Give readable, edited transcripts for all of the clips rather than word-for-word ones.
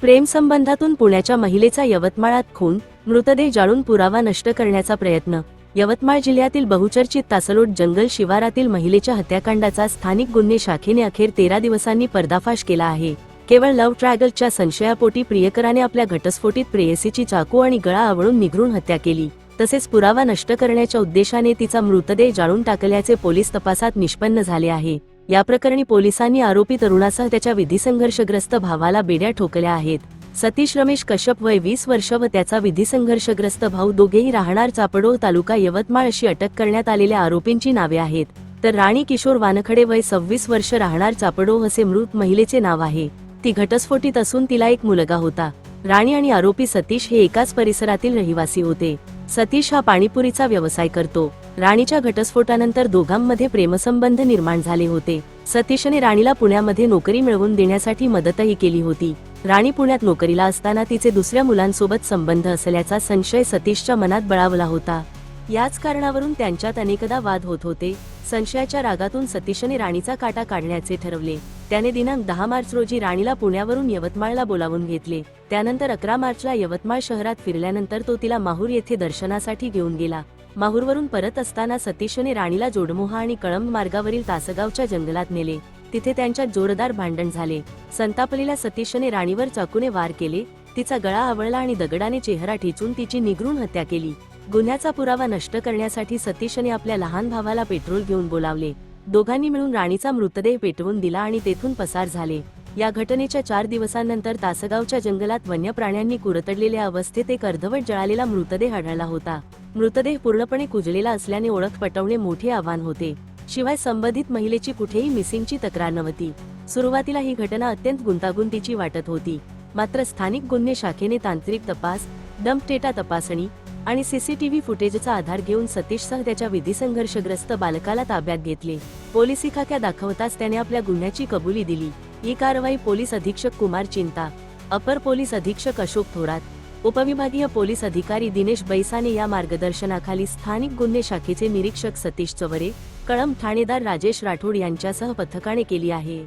प्रेमसंबंधातून पुण्याच्या महिलेचा यवतमाळात खून, मृतदेह जाळून पुरावा नष्ट करण्याचा प्रयत्न। यवतमाळ जिल्ह्यातील बहुचर्चित तासलोट जंगल शिवारातील महिलेच्या हत्याकांडाचा स्थानिक गुन्हे शाखेने अखेर 13 दिवसांनी पर्दाफाश केला आहे। केवळ लव्ह ट्रॅगलच्या संशयापोटी प्रियकराने आपल्या घटस्फोटित प्रेयसीची चाकू आणि गळा आवळून निघरून हत्या केली, तसेच पुरावा नष्ट करण्याच्या उद्देशाने तिचा मृतदेह जाळून टाकल्याचे पोलीस तपासात निष्पन्न झाले आहे। या प्रकरणी पोलिसांनी आरोपी तरुणासह त्याच्या विधिसंघर्षग्रस्त भावाला बेड्या ठोकल्या आहेत। सतीश रमेश कश्यप वय 20 वर्ष व त्याचा विधिसंघर्षग्रस्त भाऊ दोघेही राहणार चापडोह तालुका यवतमाळ अशी अटक करण्यात आलेल्या आरोपींची नावे आहेत। तर राणी किशोर वानखडे वय 26 वर्ष राहणार चापडोह असे मृत महिलेचे नाव आहे। ती घटस्फोटित असून तिला एक मुलगा होता। राणी आणि आरोपी सतीश हे एकाच परिसरातील रहिवासी होते। सतीश हा पाणीपुरीचा व्यवसाय करतो। राणीच्या घटस्फोटानंतर दोघांमध्ये प्रेमसंबंध निर्माण झाले होते। सतीशने राणीला पुण्यामध्ये नोकरी मिळवून देण्यासाठी मदतही केली होती। राणी पुण्यात नोकरीला असताना तिचे दुसऱ्या मुलांसोबत संबंध असल्याचा संशय सतीशच्या मनात बळावला होता। याच कारणावरून त्यांच्यात अनेकदा वाद होत होते। संशयाच्या रागातून सतीशने राणीचा काटा काढण्याचे ठरवले। त्याने दिनांक 10 मार्च रोजी राणीला पुण्यावरून यवतमाळला बोलावून घेतले। त्यानंतर 11 मार्चला यवतमाळ शहरात फिरल्यानंतर तो तिला माहूर येथे दर्शनासाठी घेऊन गेला। माहूरवरून परत असताना सतीशने राणीला जोडमोहा आणि कळंब मार्गावरील तासगावच्या जंगलात नेले। तिथे त्यांच्यात जोरदार भांडण झाले। संतापलेल्या सतीशने राणीवर चाकूने वार केले, तिचा गळा आवळला आणि दगडाने चेहरा ठेचून तिची निगरून हत्या केली। गुन्ह्याचा पुरावा नष्ट करण्यासाठी सतीशने आपल्या लहान भावाला पेट्रोल घेऊन बोलावले। दोघांनी मिळून राणीचा मृतदेह पेटवून दिला आणि तेथून पसार झाले। या घटनेच्या 4 दिवसांनंतर तासगावच्या जंगलात वन्य प्राण्यांनी कुरतडलेल्या अवस्थेत एक अर्धवट जळालेला मृतदेह आढळला होता। मृतदेह पूर्णपणे कुजलेला असल्याने ओळख पटवणे मोठे आव्हान होते। शिवाय संबंधित महिलेची कुठेही मिसिंगची तक्रार नव्हती। सुरुवातीला ही घटना अत्यंत गुंतागुंतीची वाटत होती, मात्र स्थानिक गुन्हे शाखेने तांत्रिक तपास, डंप डेटा तपासणी आणि सीसीटीव्ही फुटेजचा आधार घेऊन सतीशसह त्याच्या विधिसंघर्षग्रस्त बालकाला ताब्यात घेतले। पोलिसी खाक्या दाखवताच त्याने आपल्या गुन्ह्याची कबुली दिली। ही कारवाई पोलीस अधीक्षक कुमार चिंता, अपर पोलीस अधीक्षक अशोक थोरात, उपविभागीय पोलीस अधिकारी दिनेश बैसाने या मार्गदर्शनाखाली स्थानिक गुन्हे शाखेचे निरीक्षक सतीश चवरे, कळंब ठाणेदार राजेश राठोड यांच्यासह पथकाने केली आहे।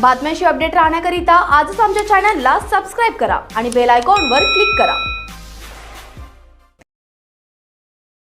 बातम्यांशी अपडेट राहण्याकरिता आजच आमच्या चॅनलला सबस्क्राईब करा आणि बेल आयकॉनवर क्लिक करा।